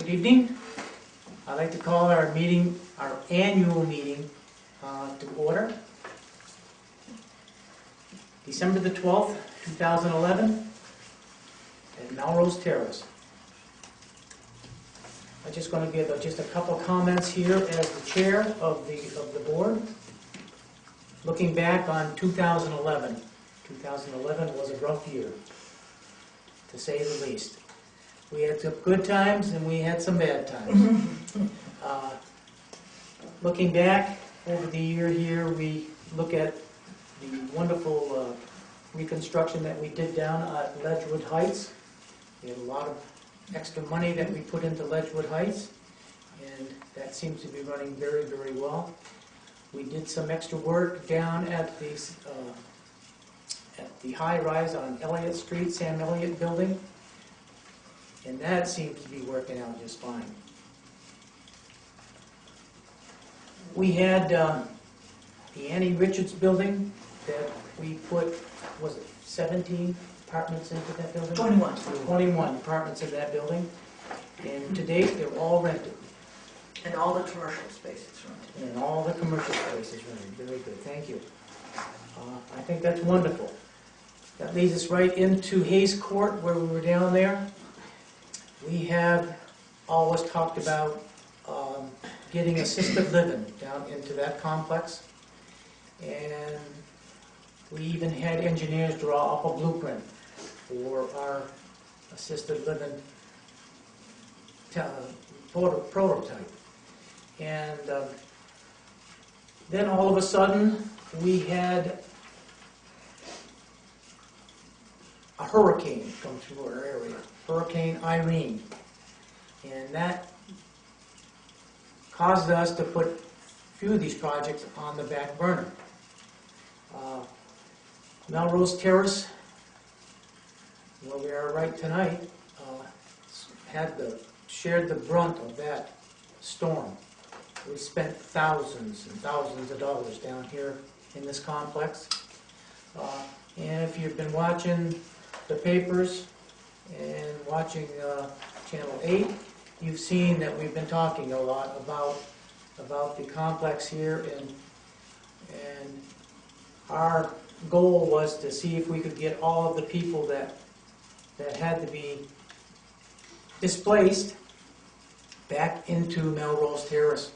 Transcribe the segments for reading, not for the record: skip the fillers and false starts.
Good evening. I'd like to call our meeting, our annual meeting, to order. December the 12th, 2011, at Melrose Terrace. I'm just going to give just a couple of comments here as the chair of the board. Looking back on 2011, 2011 was a rough year, to say the least. We had some good times and we had some bad times. Looking back over the year here, we look at the wonderful reconstruction that we did down at Ledgewood Heights. We had a lot of extra money that we put into Ledgewood Heights, and that seems to be running very, very well. We did some extra work down at the high-rise on Elliott Street, Sam Elliott Building, and that seems to be working out just fine. We had the Annie Richards building that we put, was it 17 apartments into that building? 21. 21 apartments in that building, and to date they're all rented. And all the commercial spaces rented. And all the commercial spaces rented. Very good, thank you. I think that's wonderful. That leads us right into Hayes Court, where we were down there. We have always talked about getting assisted living down into that complex. And we even had engineers draw up a blueprint for our assisted living prototype. And then all of a sudden, we had a hurricane come through our area, Hurricane Irene. And that caused us to put a few of these projects on the back burner. Melrose Terrace, where we are right tonight, shared the brunt of that storm. We spent thousands and thousands of dollars down here in this complex. And if you've been watching the papers and watching Channel 8, you've seen that we've been talking a lot about the complex here, and our goal was to see if we could get all of the people that had to be displaced back into Melrose Terrace.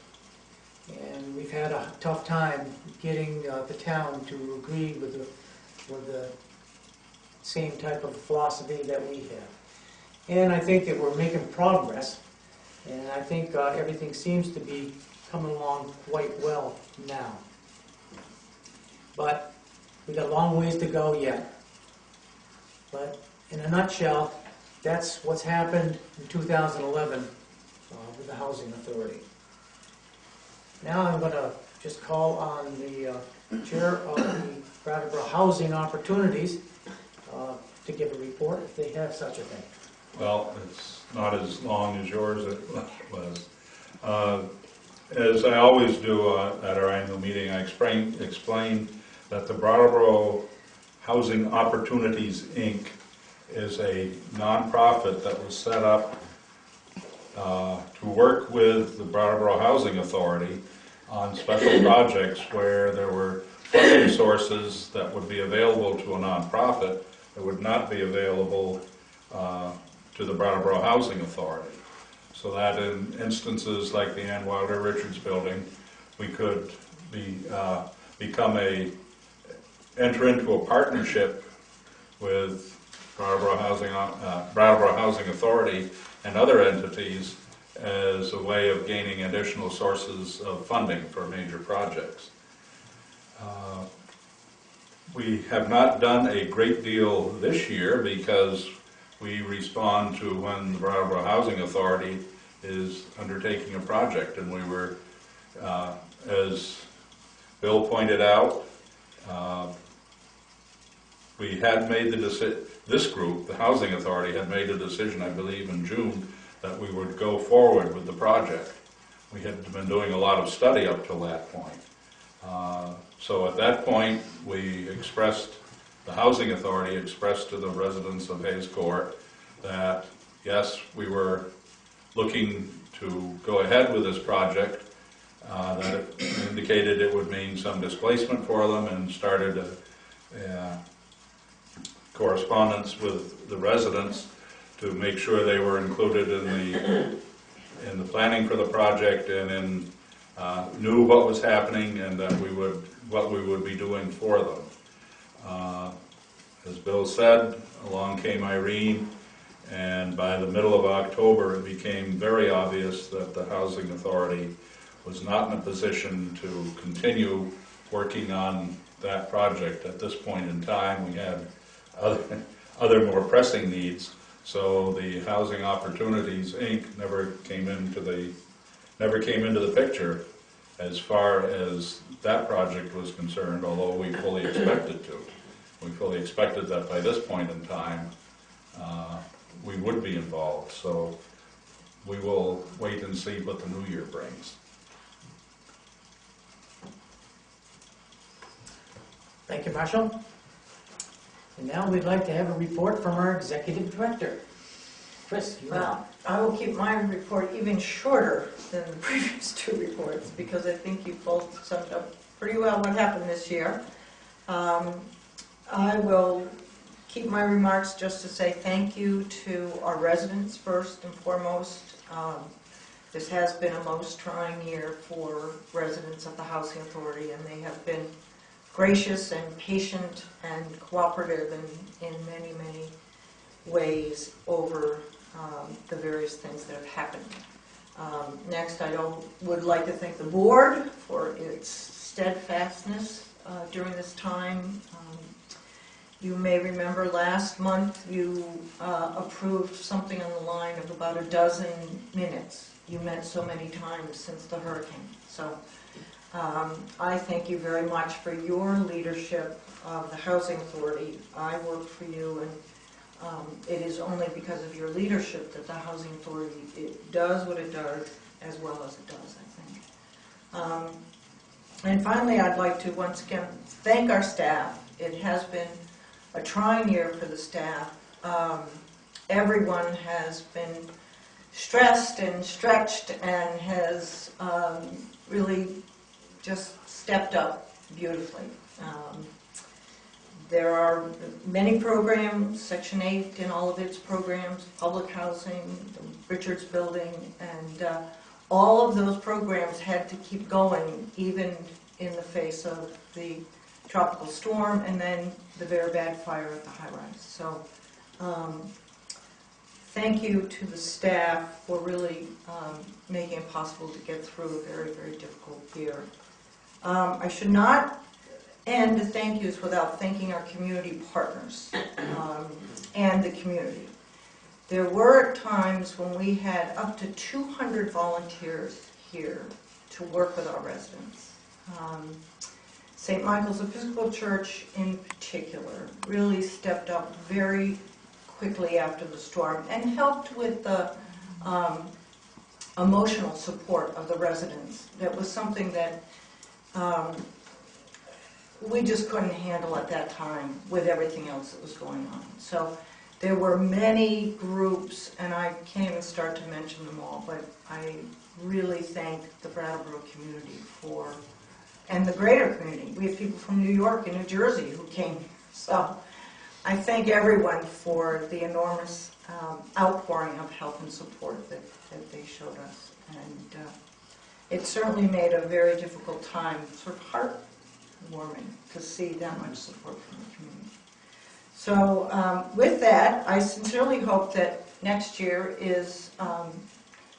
And we've had a tough time getting the town to agree with the same type of philosophy that we have. And I think that we're making progress, and I think everything seems to be coming along quite well now. But we got a long ways to go yet. But in a nutshell, that's what's happened in 2011 with the Housing Authority. Now I'm going to just call on the chair of the Brattleboro Housing Opportunities to give a report, if they have such a thing. Well, it's not as long as yours it was. As I always do at our annual meeting, I explain that the Brattleboro Housing Opportunities, Inc. is a nonprofit that was set up to work with the Brattleboro Housing Authority on special projects where there were funding sources that would be available to a nonprofit that would not be available to the Brattleboro Housing Authority. So that in instances like the Ann Wilder Richards building, we could enter into a partnership with Brattleboro Housing Authority and other entities as a way of gaining additional sources of funding for major projects. We have not done a great deal this year because we respond to when the Brattleboro Housing Authority is undertaking a project, and we were, as Bill pointed out, we had made the decision, this group, the Housing Authority, had made a decision, I believe in June, that we would go forward with the project. We had been doing a lot of study up till that point. So at that point, the Housing Authority expressed to the residents of Hayes Court that, yes, we were looking to go ahead with this project, that it indicated it would mean some displacement for them, and started a correspondence with the residents to make sure they were included in the planning for the project, and knew what was happening, and that what we would be doing for them. As Bill said, along came Irene, and by the middle of October it became very obvious that the Housing Authority was not in a position to continue working on that project. At this point in time, we had other more pressing needs, so the Housing Opportunities Inc. never came into the picture as far as that project was concerned, although we fully expected to. We fully expected that by this point in time we would be involved, so we will wait and see what the new year brings. Thank you, Marshall. And now we'd like to have a report from our executive director. Chris, you Well, I will keep my report even shorter than the previous two reports, because I think you both summed up pretty well what happened this year. I will keep my remarks just to say thank you to our residents first and foremost. This has been a most trying year for residents of the Housing Authority, and they have been gracious and patient and cooperative in many, many ways over the various things that have happened. Next, I would like to thank the board for its steadfastness during this time. You may remember last month you approved something on the line of about 12 minutes. You met so many times since the hurricane. So I thank you very much for your leadership of the Housing Authority. I worked for you, and it is only because of your leadership that the Housing Authority does what it does as well as it does, I think. And finally, I'd like to once again thank our staff. It has been a trying year for the staff. Everyone has been stressed and stretched and has really just stepped up beautifully. There are many programs, Section 8 in all of its programs, public housing, the Richards Building, and all of those programs had to keep going even in the face of the tropical storm and then the very bad fire at the high-rise. So thank you to the staff for really making it possible to get through a very, very difficult year. I should not end the thank yous without thanking our community partners and the community. There were times when we had up to 200 volunteers here to work with our residents. St. Michael's Episcopal Church in particular really stepped up very quickly after the storm and helped with the emotional support of the residents. That was something that we just couldn't handle at that time with everything else that was going on. So there were many groups, and I can't even start to mention them all, but I really thank the Brattleboro community for, and the greater community. We have people from New York and New Jersey who came. So I thank everyone for the enormous outpouring of help and support that they showed us. And it certainly made a very difficult time sort of heartwarming to see that much support from the community. So with that, I sincerely hope that next year is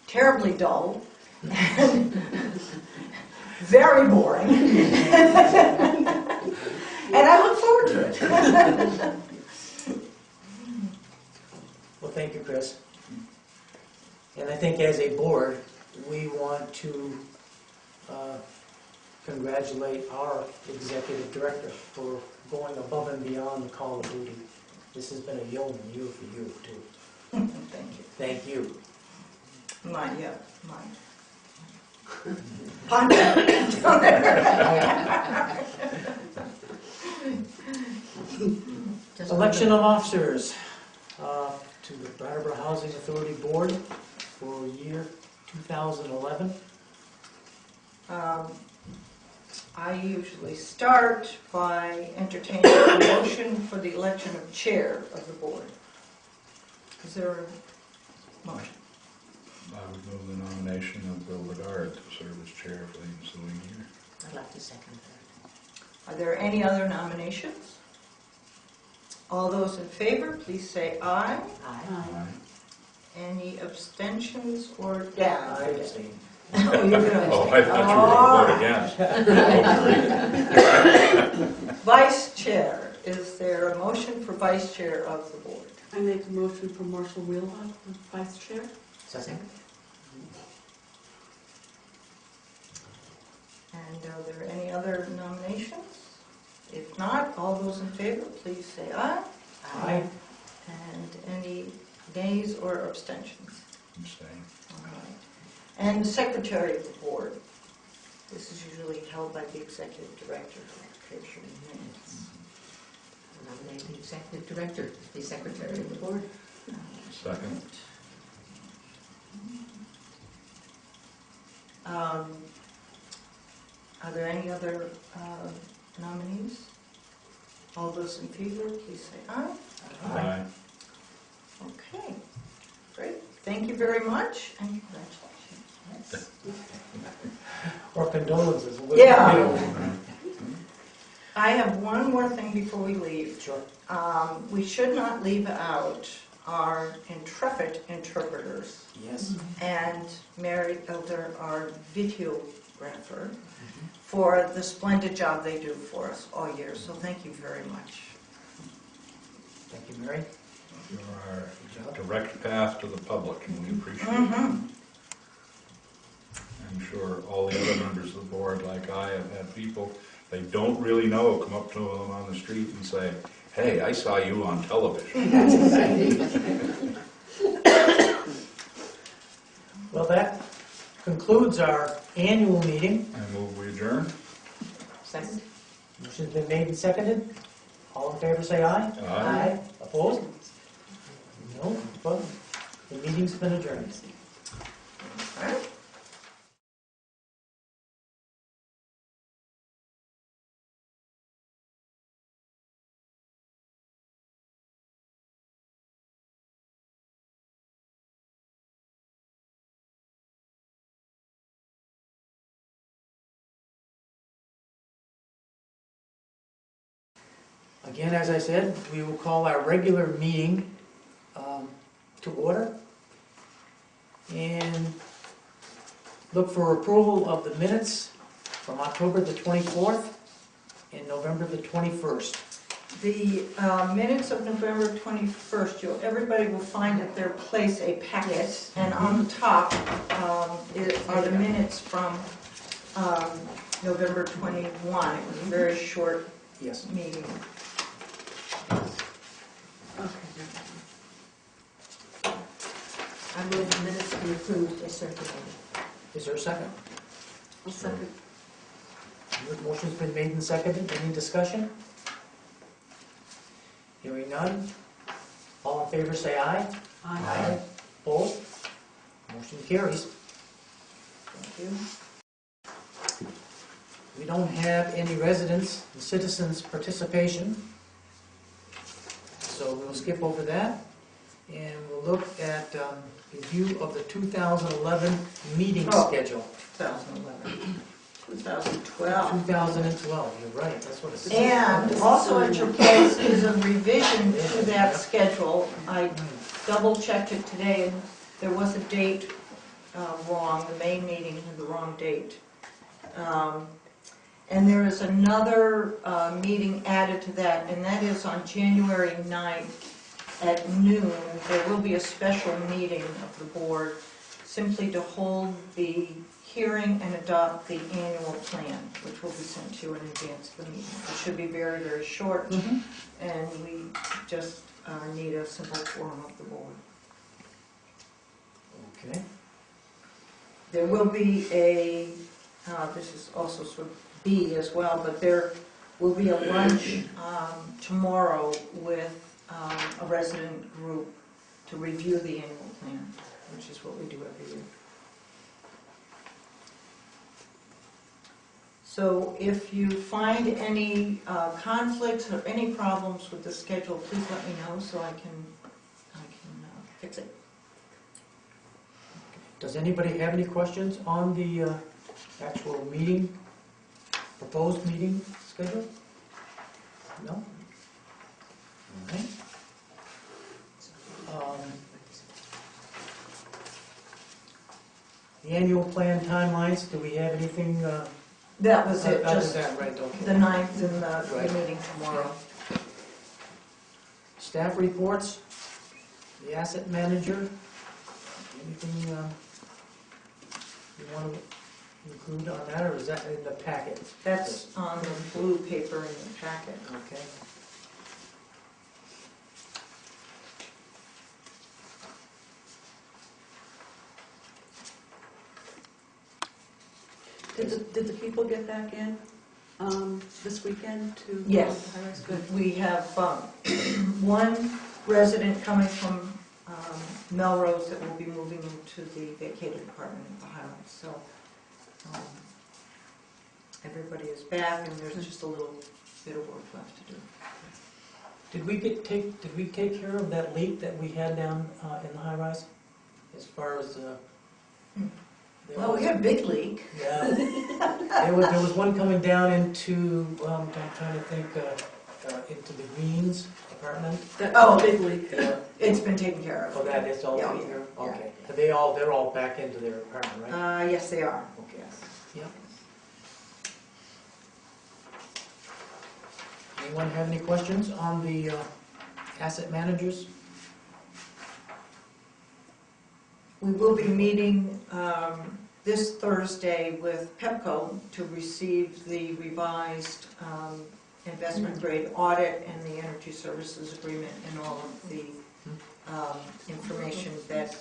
terribly dull and very boring. And I look forward to it. Well, thank you, Chris. And I think as a board, we want to congratulate our executive director for going above and beyond the call of duty. This has been a yeoman year for you, too. Thank you. Thank you. Mine, yeah, mine. Election of officers to the Brattleboro Housing Authority Board. for year 2011. I usually start by entertaining a motion for the election of chair of the board. Is there a motion? I would move the nomination of Bill Bedard to serve as chair for the ensuing year. I'd like to second that. Are there any other nominations? All those in favor, please say aye. Aye. Any abstentions or I down? abstain. Oh, you're gonna Oh, I thought you were going to vote against. Vice chair, is there a motion for vice chair of the board? I make a motion for Marshall Wheelhock for vice chair. Second? And are there any other nominations? If not, all those in favor, please say aye. Aye. And any nays or abstentions? Abstain. All right. And the secretary of the board. This is usually held by the executive director. Picture in minutes. I nominate the executive director, to be secretary of the board. Second. Are there any other nominees? All those in favor, please say aye. Aye. Okay, great. Thank you very much, and congratulations. Or condolences. Yeah. I have one more thing before we leave. Sure. We should not leave out our intrepid interpreters Yes. and Mary Elder, our videographer, for the splendid job they do for us all year. So thank you very much. Thank you, Mary. You're our direct path to the public, and we appreciate it. Mm-hmm. I'm sure all the other members of the board, like I, have had people they don't really know come up to them on the street and say, "Hey, I saw you on television." Well, that concludes our annual meeting. I move we adjourn. Second? Motion's been made and seconded. All in favor, say aye. Aye. Opposed? No. Well, the meeting's been adjourned. All right. Again, as I said, we will call our regular meeting to order and look for approval of the minutes from October the 24th and November the 21st. The minutes of November 21st, everybody will find at their place a packet, and on the top are the minutes from November 21. It was a very short Yes. meeting. I move the minutes be approved as circulated. Is there a second? I'll second. Motion's been made and seconded. Any discussion? Hearing none. All in favor, say aye. Aye. Opposed? Motion carries. Thank you. We don't have any residents and citizens' participation, so we'll skip over that. And we'll look at review of the 2011 meeting Oh. schedule. 2011. 2012. 2012, you're right, that's what it says. And also at your place is a revision to that schedule. I double-checked it today, and there was a date wrong. The main meeting had the wrong date. And there is another meeting added to that, and that is on January 9th at noon. There will be a special meeting of the board simply to hold the hearing and adopt the annual plan, which will be sent to you in advance of the meeting. It should be very, very short, and we just need a simple quorum of the board. Okay. There will be a, this is also sort of B as well, but there will be a lunch tomorrow with a resident group to review the annual plan. which is what we do every year. So if you find any conflicts or any problems with the schedule, please let me know so I can fix it. Does anybody have any questions on the actual meeting, proposed meeting schedule? No? All right. The annual plan timelines, do we have anything? That was it, Other just than that, right, okay. the 9th and the Right. meeting tomorrow. Staff reports, the asset manager, anything you want to include on that, or is that in the packet? That's on the blue paper in the packet. Okay. Did the people get back in this weekend to? Yes. That's good. We have one resident coming from Melrose that will be moving into the vacated apartment at the Highlands. So everybody is back, and there's just a little bit of work left to do. Did we take care of that leak that we had down in the high rise? As far as Well, we had a big leak. Yeah. There was one coming down into, I'm trying to think, into the Greens apartment. Oh. Big leak. It's been taken care of. Oh, that is all Yeah, taken care of? yeah, Okay. They're all back into their apartment, right? Yes, they are. Okay. Yes. Yep. Anyone have any questions on the asset managers? We will be meeting this Thursday with PEPCO to receive the revised investment grade audit and the energy services agreement and all of the information that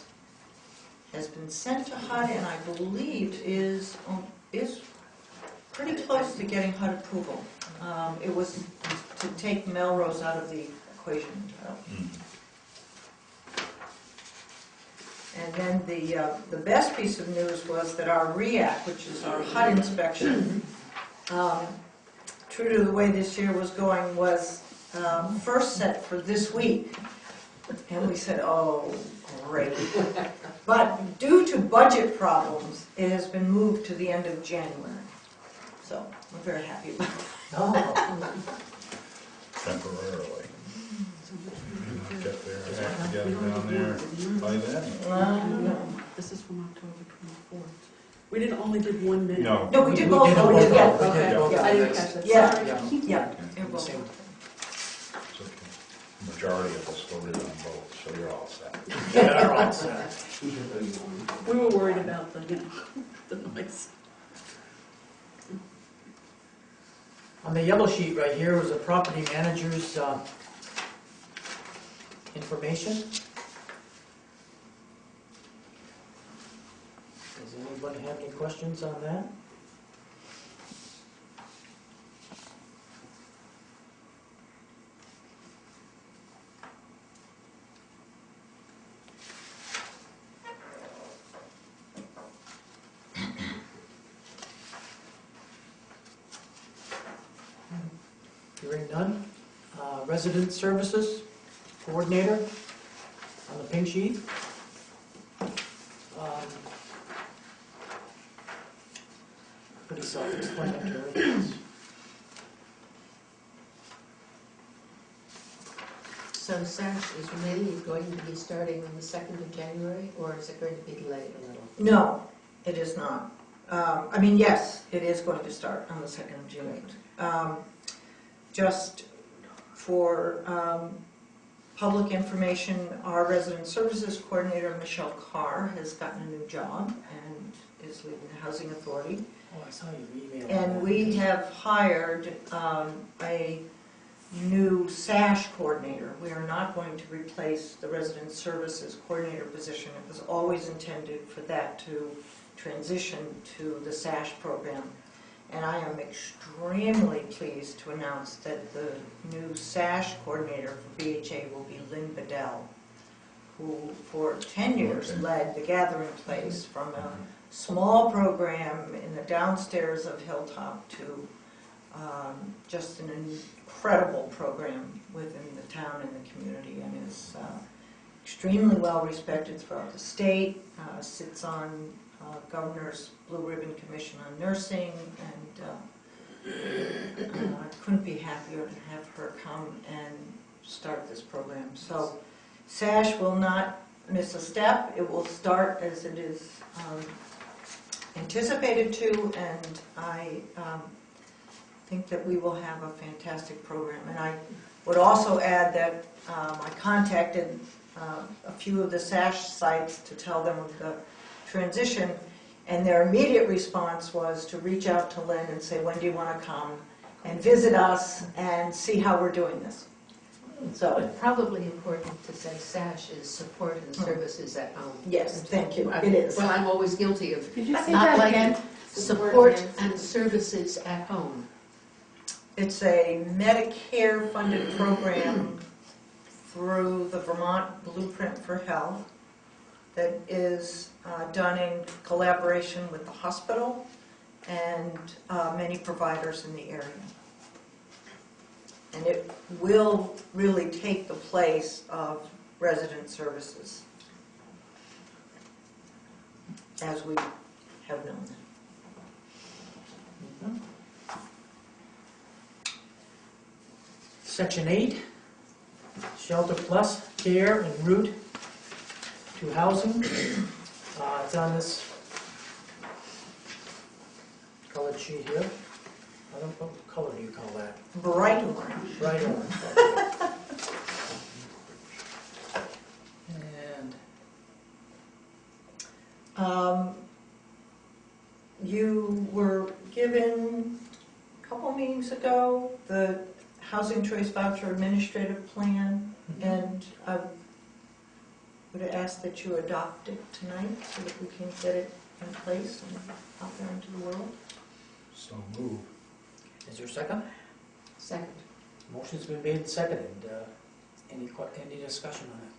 has been sent to HUD and I believe is pretty close to getting HUD approval. It was to take Melrose out of the equation entirely. And then the best piece of news was that our REAC, which is our HUD inspection, true to the way this year was going, was first set for this week. And we said, oh, great. But due to budget problems, it has been moved to the end of January. So we're very happy about that. Oh, Temporarily. Get their act together down there by then. This is from October 24th. We didn't only did 1 minute. No. No, we did both. both. Yeah. Okay, Yeah. I didn't catch that. Yeah. Sorry. Yeah. yeah, the same. It's okay. Majority of us voted on both, so you're all set. Yeah, they're all set. We were worried about the, the noise. On the yellow sheet right here was the property manager's information. Does anybody have any questions on that? Hearing none. Resident Services Coordinator on the pink sheet. Pretty self-explanatory. So SASH is really going to be starting on the 2nd of January, or is it going to be delayed a little? No, it is not. I mean, yes, it is going to start on the 2nd of June. Just for public information, our resident services coordinator, Michelle Carr, has gotten a new job and is leaving the Housing Authority. Oh, I saw your email. And we have hired a new SASH coordinator. We are not going to replace the resident services coordinator position. It was always intended for that to transition to the SASH program. And I am extremely pleased to announce that the new SASH coordinator for BHA will be Lynn Bedell, who for 10 years Okay. led the Gathering Place from a small program in the downstairs of Hilltop to just an incredible program within the town and the community, and is extremely well respected throughout the state, sits on Governor's Blue Ribbon Commission on Nursing, and I couldn't be happier to have her come and start this program. So SASH will not miss a step. It will start as it is anticipated to, and I think that we will have a fantastic program. And I would also add that I contacted a few of the SASH sites to tell them of the transition, and their immediate response was to reach out to Lynn and say, when do you want to come and visit us and see how we're doing this? So, Probably important to say SASH is support and services at home. yes, thank you, it is. Well, I'm always guilty of Could you say not that liking again? support and services at home. It's a Medicare-funded program through the Vermont Blueprint for Health that is done in collaboration with the hospital and many providers in the area. And it will really take the place of resident services as we have known. Section 8, Shelter Plus, Care and Route to Housing. It's on this colored sheet here. I don't know, what color do you call that? Bright orange. Bright orange. And You were given a couple meetings ago the Housing Choice Voucher Administrative Plan, and I would ask that you adopt it tonight so that we can get it in place and out there into the world. So move. is there a second? Second. Motion's been made and seconded. Any discussion on it?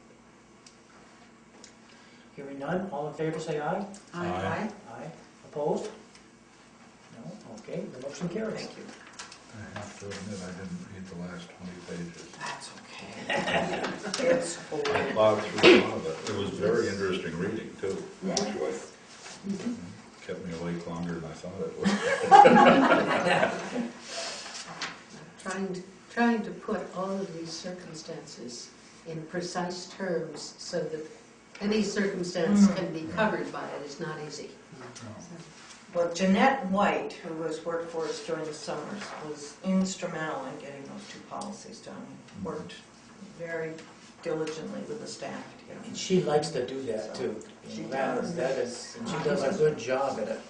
Hearing none, all in favor say aye. Aye. Aye. Opposed? No? Okay, the motion carries. Thank you. I have to admit, I didn't read the last 20 pages. That's okay. It's I plowed through a lot of it. It was very interesting reading, too, actually. Kept me awake longer than I thought it would. Trying to put all of these circumstances in precise terms so that any circumstance can be covered by it is not easy. Well, Jeanette White, who has worked for us during the summers, was instrumental in getting those two policies done. Worked very diligently with the staff to get them. And she likes to do that too. She That is, and she does a good job at it.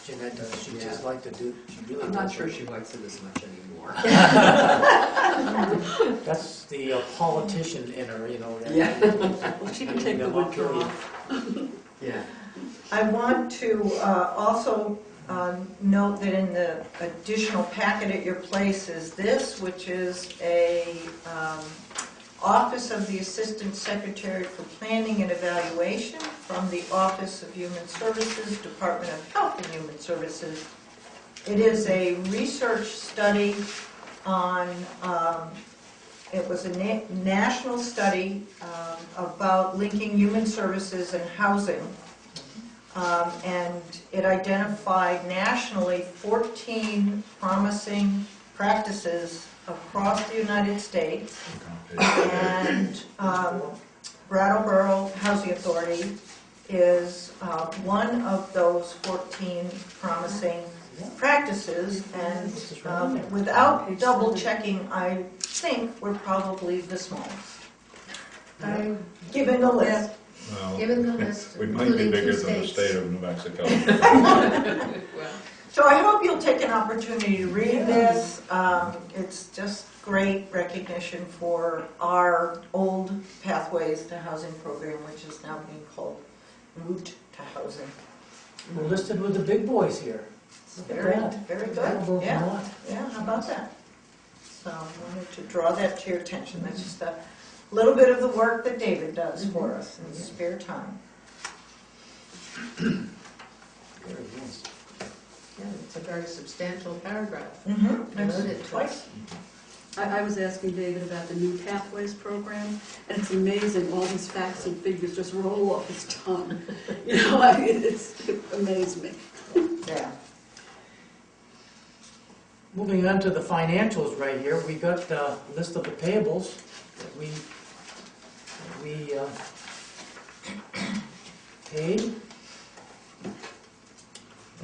Jeanette does, she just like to do, she really does. I'm not sure she likes it as much anymore. That's the politician in her, you know. that- Well, she can take the wood off. Yeah. I want to also note that in the additional packet at your place is this, which is a Office of the Assistant Secretary for Planning and Evaluation from the Office of Human Services, Department of Health and Human Services. It is a research study on, it was a national study about linking human services and housing. And it identified nationally 14 promising practices across the United States. And Brattleboro Housing Authority is one of those 14 promising practices. And without double checking, I think we're probably the smallest, given the list. Well, Given the list, we might be including bigger two than the states. state of New Mexico. So I hope you'll take an opportunity to read this. It's just great recognition for our old Pathways to Housing program, which is now being called Route to Housing. We're listed with the big boys here. Very, very good. Brattleboro, Yeah, Vermont. yeah, how about that? So I wanted to draw that to your attention. That's just a a little bit of the work that David does for us in his spare time. Very nice. Yeah, it's a very substantial paragraph. Mm-hmm. Devoted to Twice. I was asking David about the new Pathways program, and it's amazing, all these facts and figures just roll off his tongue. You know, it amazed me. Yeah. Moving on to the financials right here, we got a list of the payables that we paid.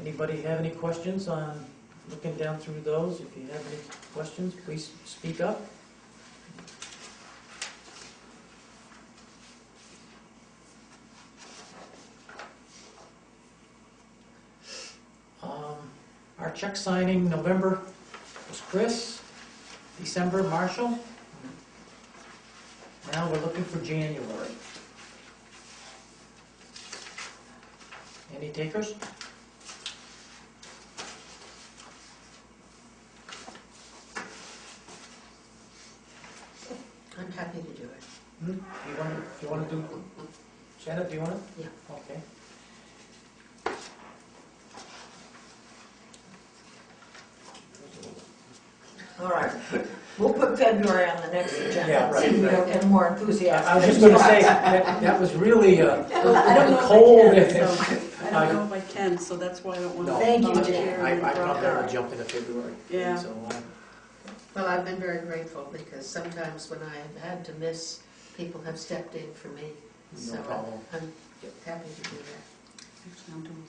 Anybody have any questions on looking down through those? If you have any questions, please speak up. Our check signing, November was Chris, December Marshall. Now we're looking for January. Any takers? I'm happy to do it. You want to do, Janet, do you want it? Yeah. Okay. All right. We'll put February on the next agenda. Yeah, right, See if we don't right. get more enthusiastic. I was just going to say, that was really Well, I don't know cold. if I can, so, I don't know if I can, so that's why I don't want to. No. Thank you, volunteer Jan. and I drop probably out. will jump into February. Yeah. So, Well, I've been very grateful because sometimes when I have had to miss, people have stepped in for me. So no problem. I'm happy to do that. Actually, I'm doing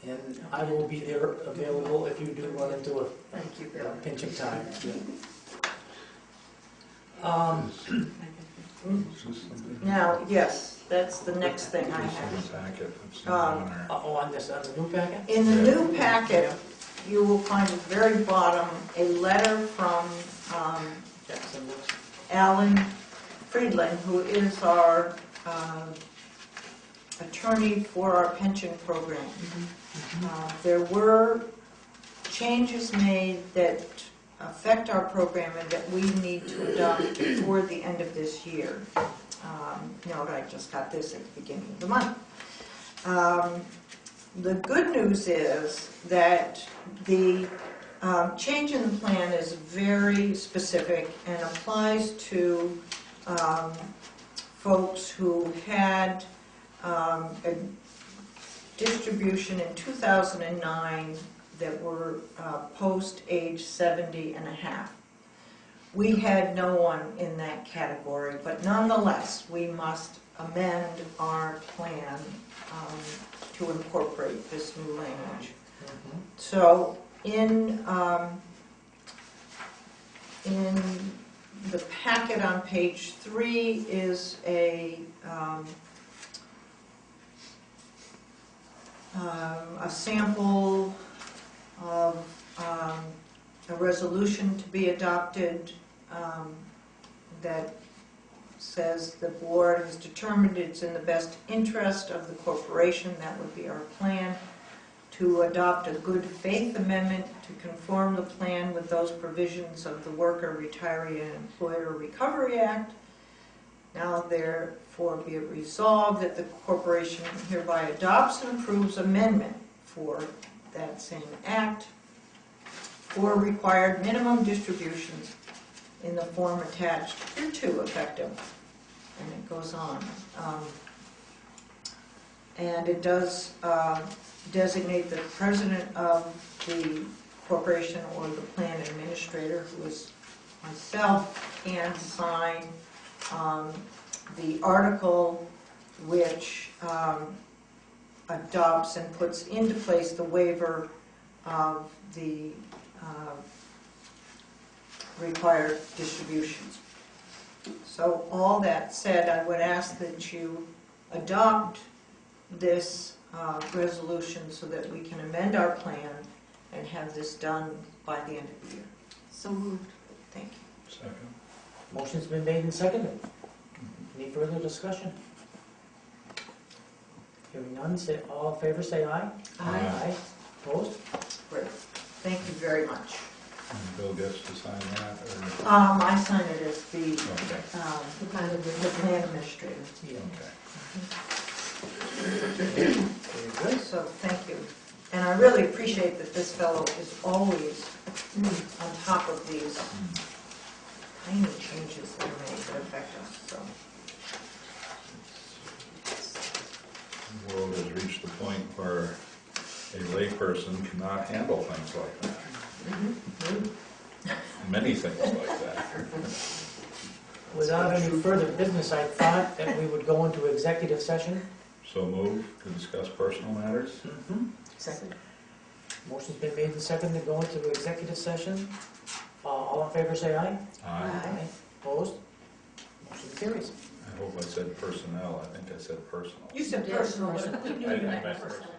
it And I will be there available if you do run into a Thank you, Bill. pinch of time. today. Now, yes, that's the next thing I have. On this, on the new packet? In the new packet, you will find at the very bottom a letter from Jackson looks. Alan Friedland, who is our attorney for our pension program. There were changes made that affect our program and that we need to adopt before the end of this year. Note, I just got this at the beginning of the month. The good news is that the change in the plan is very specific and applies to folks who had a distribution in 2009 that were post age 70 and a half. We had no one in that category, but nonetheless, we must amend our plan to incorporate this new language. So in the packet on page 3 is a sample of a resolution to be adopted that says the board has determined it's in the best interest of the corporation, that would be our plan, to adopt a good faith amendment to conform the plan with those provisions of the Worker, Retiree, and Employer Recovery Act. Now therefore be it resolved that the corporation hereby adopts and approves amendment for that same act for required minimum distributions in the form attached hereto effective. And it goes on. And it does designate the president of the corporation or the plan administrator, who is myself, can sign the article which adopts and puts into place the waiver of the required distributions. So all that said, I would ask that you adopt this resolution so that we can amend our plan and have this done by the end of the year. So moved. Thank you. Second. Motion's been made and seconded. Any further discussion? Hearing none, say, all in favor say aye. Aye. Opposed? Great. Thank you very much. And Bill gets to sign that, or? I sign it as the Okay, The kind of the plan administrator. Yeah. okay. Very good. So, thank you. And I really appreciate that this fellow is always on top of these tiny changes that are made that affect us, so. The world has reached the point where a layperson cannot handle things like that. Many things like that. Without any further business, I thought that we would go into executive session. So move to discuss personal matters? second. Motion's been made and seconded to go into executive session. All in favor, say aye. Aye. Opposed? Motion carries. I hope I said personnel, I think I said personal. You said Yes, personal, personal. but we knew I you meant meant personal. personal.